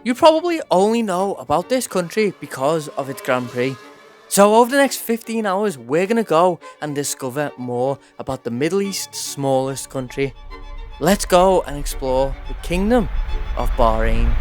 You probably only know about this country because of its Grand Prix. So over the next 15 hours, we're gonna go and discover more about the Middle East's smallest country. Let's go and explore the Kingdom of Bahrain.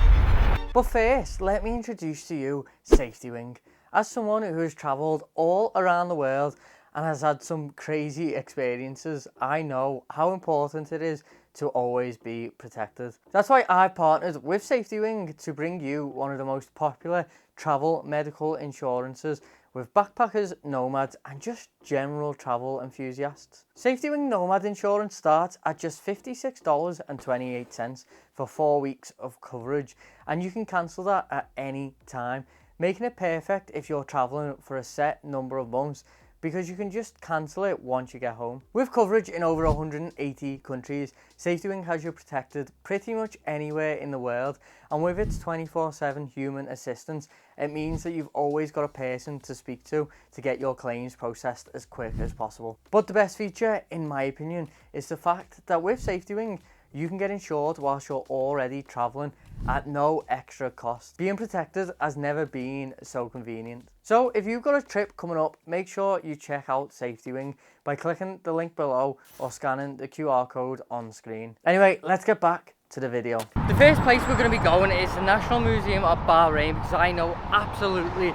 But first, let me introduce to you SafetyWing. As someone who has travelled all around the world and has had some crazy experiences, I know how important it is to always be protected. That's why I partnered with SafetyWing to bring you one of the most popular travel medical insurances with backpackers, nomads, and just general travel enthusiasts. SafetyWing Nomad insurance starts at just $56.28 for 4 weeks of coverage, and you can cancel that at any time, making it perfect if you're traveling for a set number of months, because you can just cancel it once you get home. With coverage in over 180 countries, SafetyWing has you protected pretty much anywhere in the world, and with its 24/7 human assistance, it means that you've always got a person to speak to get your claims processed as quick as possible. But the best feature, in my opinion, is the fact that with SafetyWing, you can get insured whilst you're already travelling at no extra cost. Being protected has never been so convenient. So if you've got a trip coming up, make sure you check out SafetyWing by clicking the link below or scanning the QR code on screen. Anyway, let's get back to the video. The first place we're going to be going is the National Museum of Bahrain, because I know absolutely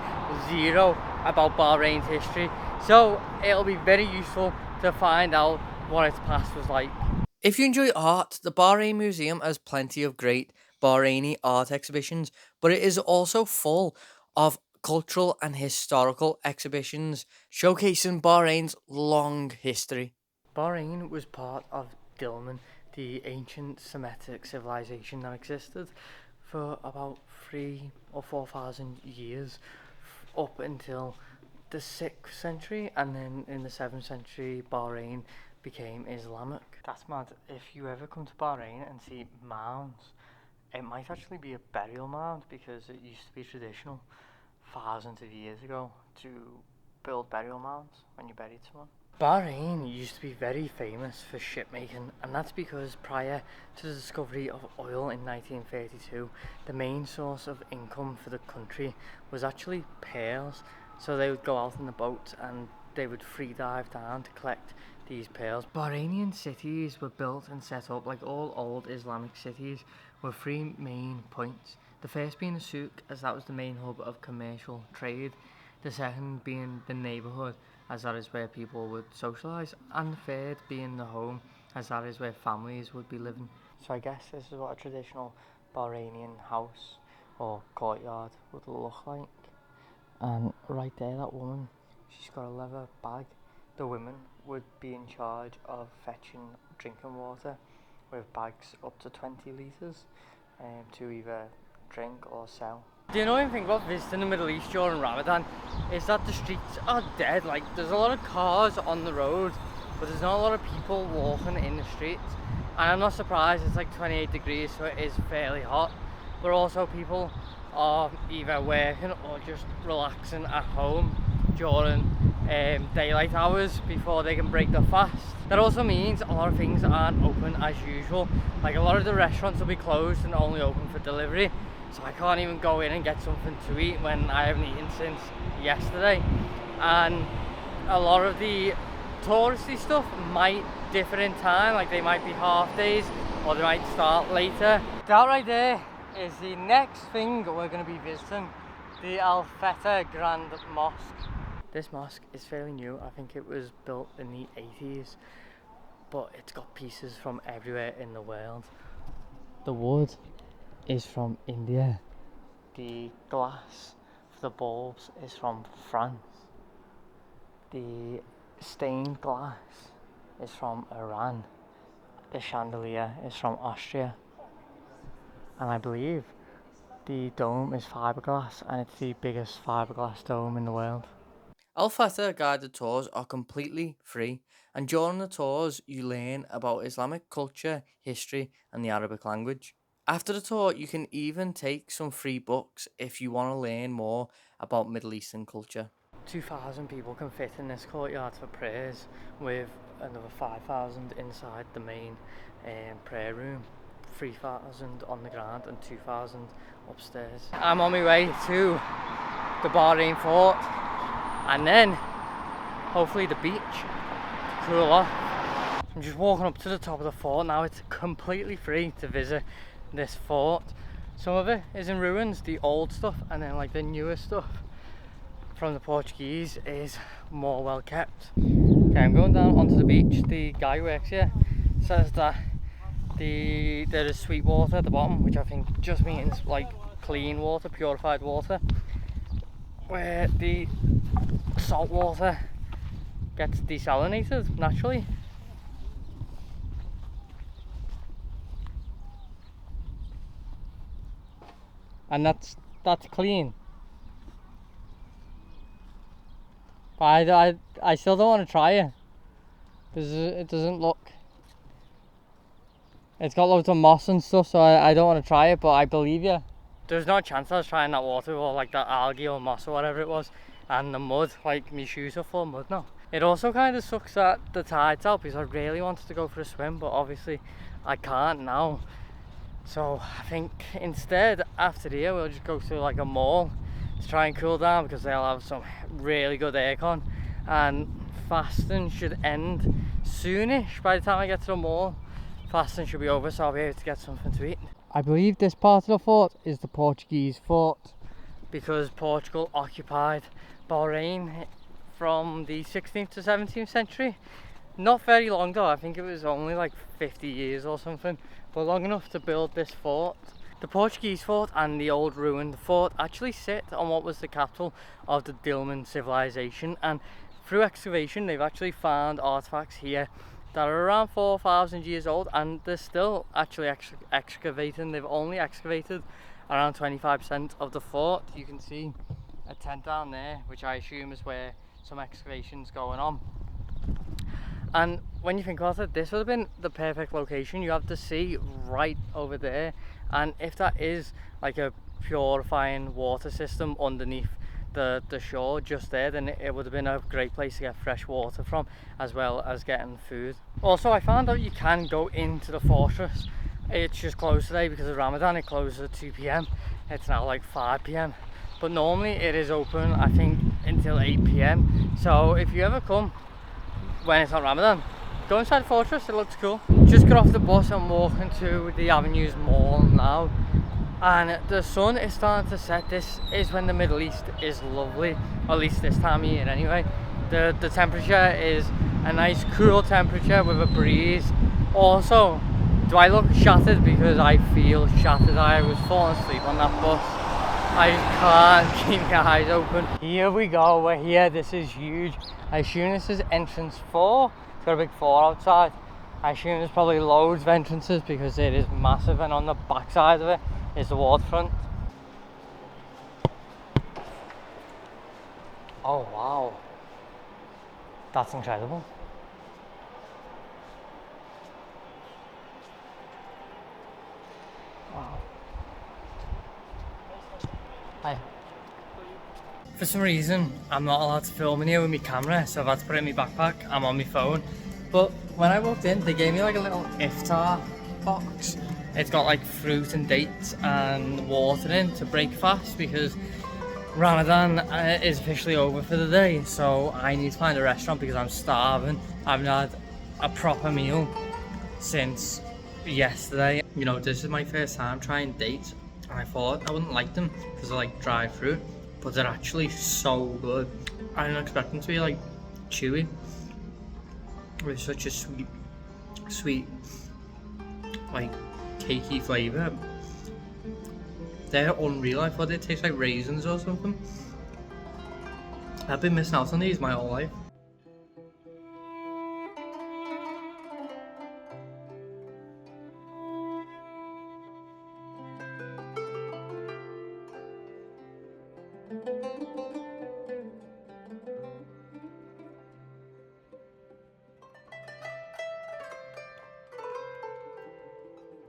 zero about Bahrain's history. So it'll be very useful to find out what its past was like. If you enjoy art, the Bahrain Museum has plenty of great Bahraini art exhibitions, but it is also full of cultural and historical exhibitions showcasing Bahrain's long history. Bahrain was part of Dilmun, the ancient Semitic civilization that existed for about 3,000 or 4,000 years up until the 6th century, and then in the 7th century Bahrain became Islamic. That's mad. If you ever come to Bahrain and see mounds, it might actually be a burial mound, because it used to be traditional thousands of years ago to build burial mounds when you buried someone. Bahrain used to be very famous for shipmaking, and that's because prior to the discovery of oil in 1932, the main source of income for the country was actually pearls. So they would go out in the boat and they would free dive down to collect these pearls. Bahrainian cities were built and set up like all old Islamic cities, with 3 main points. The first being the souk, as that was the main hub of commercial trade. The second being the neighbourhood, as that is where people would socialise. And the third being the home, as that is where families would be living. So I guess this is what a traditional Bahrainian house or courtyard would look like. And right there, that woman, she's got a leather bag. The women would be in charge of fetching drinking water with bags up to 20 litres to either drink or sell. The annoying thing about visiting the Middle East during Ramadan is that the streets are dead. Like, there's a lot of cars on the road, but there's not a lot of people walking in the streets. And I'm not surprised, it's like 28 degrees, so it is fairly hot. But also people are either working or just relaxing at home during daylight hours before they can break their fast. That also means a lot of things aren't open as usual. Like, a lot of the restaurants will be closed and only open for delivery, so I can't even go in and get something to eat when I haven't eaten since yesterday. And a lot of the touristy stuff might differ in time, like they might be half days or they might start later. That right there is the next thing we're going to be visiting, the Al Feta Grand Mosque. This mosque is fairly new. I think it was built in the 80s, but it's got pieces from everywhere in the world. The wood is from India. The glass for the bulbs is from France. The stained glass is from Iran. The chandelier is from Austria. And I believe the dome is fiberglass, and it's the biggest fiberglass dome in the world. Al Fata guided tours are completely free, and during the tours you learn about Islamic culture, history, and the Arabic language. After the tour, you can even take some free books if you want to learn more about Middle Eastern culture. 2,000 people can fit in this courtyard for prayers, with another 5,000 inside the main prayer room, 3,000 on the ground and 2,000 upstairs. I'm on my way to the Bahrain fort and then hopefully the beach to cool off. I'm just walking up to the top of the fort now. It's completely free to visit this fort. Some of it is in ruins, the old stuff, and then like the newer stuff from the Portuguese is more well kept. Okay, I'm going down onto the beach. The guy who works here says that there is sweet water at the bottom, which I think just means like clean water, purified water, where the salt water gets desalinated naturally. And that's clean. But I still don't want to try it because it doesn't look. It's got loads of moss and stuff, so I don't want to try it. But I believe you. There's no chance I was trying that water or like that algae or moss or whatever it was, and the mud. Like my shoes are full of mud now. It also kind of sucks that the tide's out because I really wanted to go for a swim, but obviously I can't now. So I think instead after here we'll just go to like a mall to try and cool down because they'll have some really good aircon, and fasting should end soonish. By the time I get to the mall, fasting should be over, so I'll be able to get something to eat. I believe this part of the fort is the Portuguese fort because Portugal occupied Bahrain from the 16th to 17th century. Not very long though, I think it was only like 50 years or something, but long enough to build this fort. The Portuguese fort and the old ruined fort actually sit on what was the capital of the Dilmun civilization, and through excavation they've actually found artifacts here that are around 4,000 years old, and they're still actually excavating. They've only excavated around 25% of the fort. You can see a tent down there, which I assume is where some excavation's going on. And when you think about it, this would have been the perfect location. You have the sea right over there, and if that is like a purifying water system underneath the shore just there, then it would have been a great place to get fresh water from, as well as getting food. Also, I found out you can go into the fortress. It's just closed today because of Ramadan. It closes at 2 p.m. It's now like 5 p.m. but normally it is open, I think, until 8 p.m. so if you ever come when it's not Ramadan, go inside the fortress. It looks cool. Just got off the bus and walking to the Avenues Mall now, and the sun is starting to set. This is when the Middle East is lovely, or at least this time of year anyway. The temperature is a nice cool temperature with a breeze. Also, do I look shattered? Because I feel shattered. I was falling asleep on that bus. I can't keep my eyes open. Here we go, we're here. This is huge. I assume this is entrance 4. It's got a big 4 outside. I assume there's probably loads of entrances because it is massive, and on the back side of it is the waterfront. Oh wow, that's incredible. Wow. Hi. For some reason, I'm not allowed to film in here with my camera, so I've had to put it in my backpack. I'm on my phone. But when I walked in, they gave me like a little iftar box. It's got like fruit and dates and water in to break fast because Ramadan is officially over for the day. So I need to find a restaurant because I'm starving. I haven't had a proper meal since yesterday. You know, this is my first time trying dates, and I thought I wouldn't like them because they're like dry fruit, but they're actually so good. I didn't expect them to be like chewy with such a sweet, like cakey flavour. They're unreal. I thought they'd taste like raisins or something. I've been missing out on these my whole life.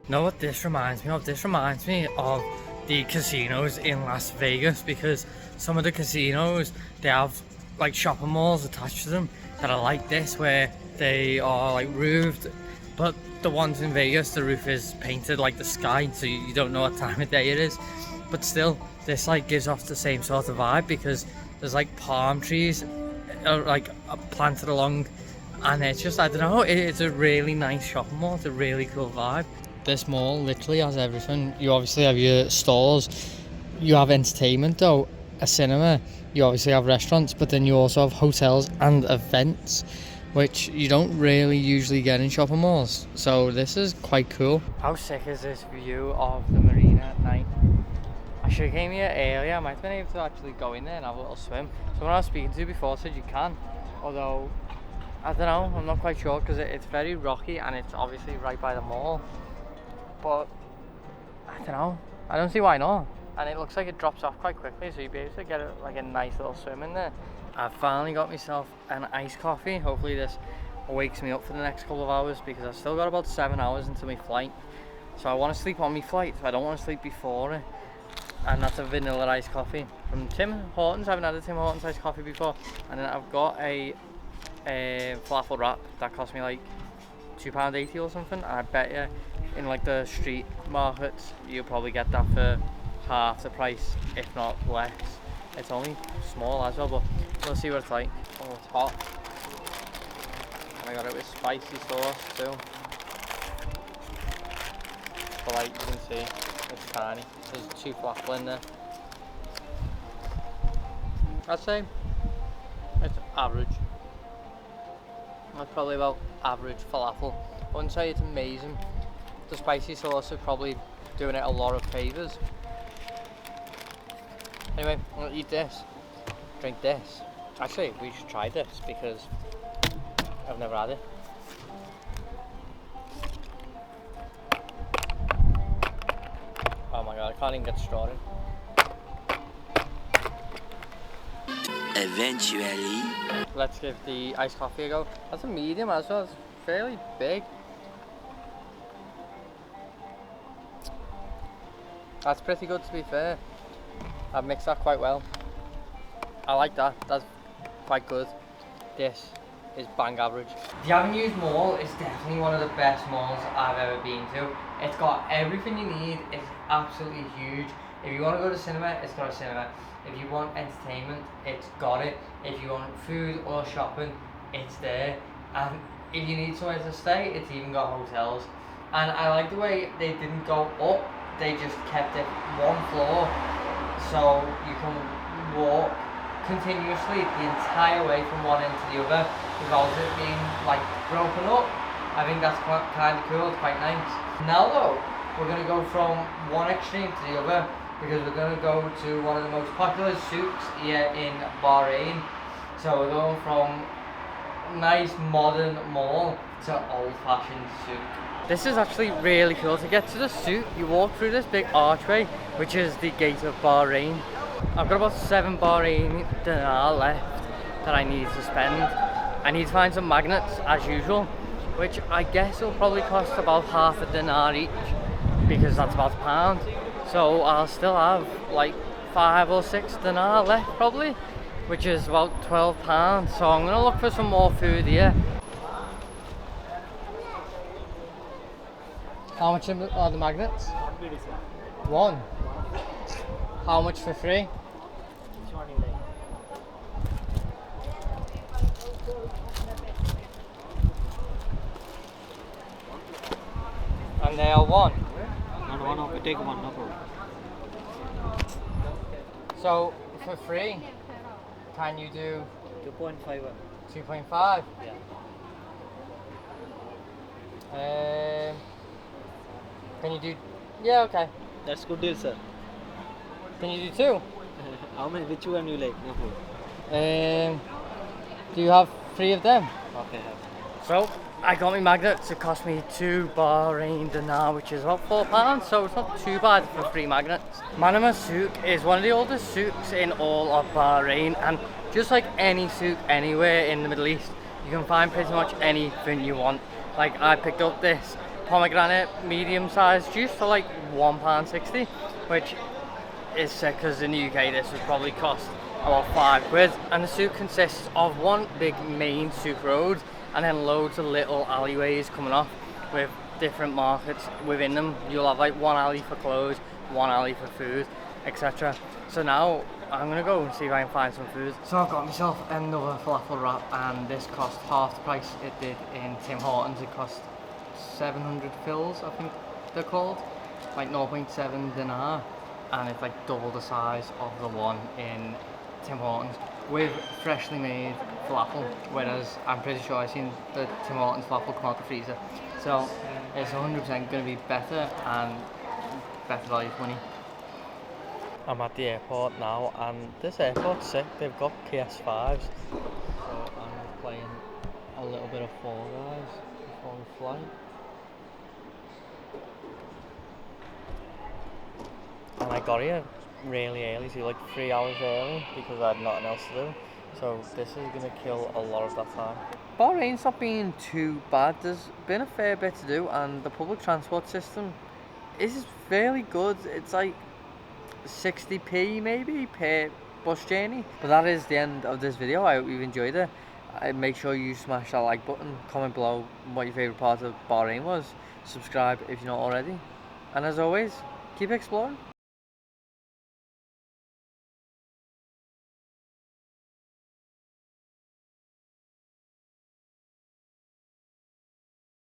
You know what this reminds me of? This reminds me of the casinos in Las Vegas, because some of the casinos, they have like shopping malls attached to them that are like this, where they are like roofed, but the ones in Vegas, the roof is painted like the sky, so you don't know what time of day it is. but still, this like gives off the same sort of vibe because there's like palm trees like planted along, and it's just, I don't know, it's a really nice shopping mall. It's a really cool vibe. This mall literally has everything. You obviously have your stores, you have entertainment though, a cinema, you obviously have restaurants, but then you also have hotels and events, which you don't really usually get in shopping malls. So this is quite cool. How sick is this view of the marina at night? I should have came here earlier. I might have been able to actually go in there and have a little swim. Someone I was speaking to before said you can, although I don't know, I'm not quite sure because it's very rocky and it's obviously right by the mall. But I don't know, I don't see why not. And it looks like it drops off quite quickly, so you'll be able to get like a nice little swim in there. I've finally got myself an iced coffee. Hopefully this wakes me up for the next couple of hours because I've still got about 7 hours until my flight. So I want to sleep on my flight, so I don't want to sleep before it. And that's a vanilla iced coffee from Tim Hortons. I haven't had a Tim Hortons iced coffee before. And then I've got a falafel wrap that cost me like £2.80 or something. And I bet you in like the street markets you'll probably get that for half the price, if not less. It's only small as well, but we'll see what it's like. Oh, it's hot. And I got it with spicy sauce too. But like you can see, it's tiny. There's 2 falafel in there. I'd say it's average. That's probably about average falafel. I wouldn't say it's amazing. The spicy sauce is probably doing it a lot of favours. Anyway, I'm gonna eat this, drink this. Actually, we should try this because I've never had it. Oh my god, I can't even get the straw in. Eventually. Let's give the iced coffee a go. That's a medium as well, it's fairly big. That's pretty good to be fair. I've mixed that quite well. I like that, that's quite good. This is bang average. The Avenues Mall is definitely one of the best malls I've ever been to. It's got everything you need, it's absolutely huge. If you want to go to cinema, it's got a cinema. If you want entertainment, it's got it. If you want food or shopping, it's there. And if you need somewhere to stay, it's even got hotels. And I like the way they didn't go up, they just kept it one floor. So you can walk continuously the entire way from one end to the other without it being like broken up. I think that's quite kind of cool, it's quite nice. Now though, we're going to go from one extreme to the other because we're going to go to one of the most popular souks here in Bahrain. So we're going from nice modern mall to old-fashioned souk. This is actually really cool. To get to the souk, you walk through this big archway, which is the gate of Bahrain. I've got about 7 Bahrain dinar left that I need to spend. I need to find some magnets as usual, which I guess will probably cost about half a dinar each because that's about £1. So I'll still have like 5 or 6 dinar left probably, which is about £12. So I'm gonna look for some more food here. How much are the magnets? 1. How much for free? And they are 1. And one of you take one, no problem. So for free, can you do 2.5. 2.5? Yeah. Can you do? Yeah, okay. That's good deal, sir. Can you do 2? How many? Which one you like? No problem. Do you have 3 of them? Okay. So I got my magnets. It cost me 2 Bahrain dinar, which is about £4. So it's not too bad for 3 magnets. Manama Souk is one of the oldest souks in all of Bahrain, and just like any souk anywhere in the Middle East, you can find pretty much anything you want. Like I picked up this pomegranate medium-sized juice for like £1.60, which is sick because in the UK this would probably cost about £5. And the souk consists of one big main souk road and then loads of little alleyways coming off with different markets within them. You'll have like one alley for clothes, one alley for food. etc. So now I'm gonna go and see if I can find some food. So I've got myself another falafel wrap, and this cost half the price it did in Tim Hortons. It cost 700 fils, I think they're called, like 0.7 dinar, and it's like double the size of the one in Tim Hortons with freshly made falafel, whereas I'm pretty sure I've seen the Tim Hortons falafel come out the freezer. So it's 100% going to be better and better value for money. I'm at the airport now, and this airport's sick. They've got PS5s, so I'm just playing a little bit of Fall Guys before we fly. And I got here really early, so like 3 hours early, because I had nothing else to do. So this is going to kill a lot of that time. Bahrain's not being too bad. There's been a fair bit to do, and the public transport system is fairly good. It's like 60p maybe per bus journey. But that is the end of this video. I hope you've enjoyed it. Make sure you smash that like button, comment below what your favourite part of Bahrain was, subscribe if you're not already, and as always, keep exploring.